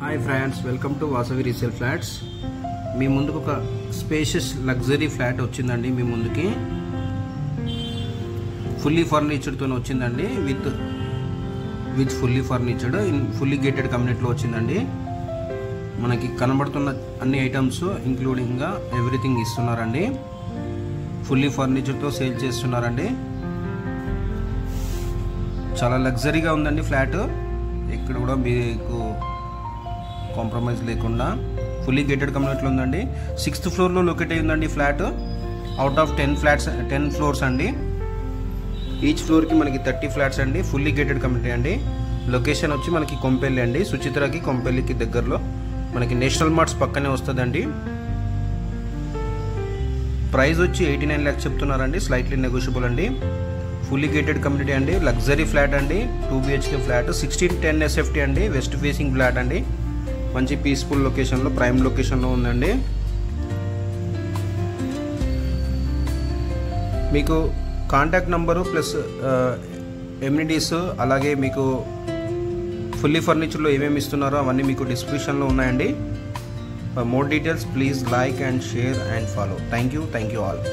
Hi friends, welcome to Vasavi resale flats. మీ ముందుకు ఒక స్పేషియస్ లగ్జరీ ఫ్లాట్ వచ్చిందండి. మీ ముందుకి ఫుల్లీ ఫర్నిచర్తో వచ్చిందండి. విత్ ఫుల్లీ ఫర్నిచర్డ్ ఫుల్లీ గేటెడ్ కమ్యూనిటీలో వచ్చిందండి. మనకి కనబడుతున్న అన్ని ఐటమ్స్ ఇంక్లూడింగ్ ఎవ్రీథింగ్ ఇస్తున్నారండి. ఫుల్లీ ఫర్నిచర్తో సేల్ చేస్తున్నారండి. చాలా లగ్జరీగా ఉందండి ఫ్లాట్. ఇక్కడ కూడా మీకు కాంప్రమైజ్ లేకుండా ఫుల్లీ గేటెడ్ కమ్యూనిటీలో ఉందండి. 6th ఫ్లోర్లో లొకేట్ అయి ఉందండి ఫ్లాట్. అవుట్ ఆఫ్ 10 ఫ్లోర్స్ అండి. ఈచ్ ఫ్లోర్కి మనకి 30 ఫ్లాట్స్ అండి. ఫుల్లీ గేటెడ్ కమ్యూనిటీ అండి. లొకేషన్ వచ్చి మనకి కొంపెల్లి అండి. సుచిత్రకి కొంపెల్లికి దగ్గరలో మనకి నేషనల్ మార్ట్స్ పక్కనే వస్తుందండి. ప్రైస్ వచ్చి 89 lakhs చెప్తున్నారండి. స్లైట్లీ నెగోషియబుల్ అండి. ఫుల్లీ గేటెడ్ కమ్యూనిటీ అండి. లగ్జరీ ఫ్లాట్ అండి. 2 BHK ఫ్లాట్. 1610 SFT అండి. వెస్ట్ ఫేసింగ్ ఫ్లాట్ అండి. మంచి పీస్ఫుల్ లొకేషన్లో, ప్రైమ్ లొకేషన్లో ఉందండి. మీకు కాంటాక్ట్ నంబరు ప్లస్ ఎమ్యూనిటీస్, అలాగే మీకు ఫుల్లీ ఫర్నిచర్లో ఏమేమి ఇస్తున్నారో అవన్నీ మీకు డిస్క్రిప్షన్లో ఉన్నాయండి. For more details please like and share and follow. Thank you all.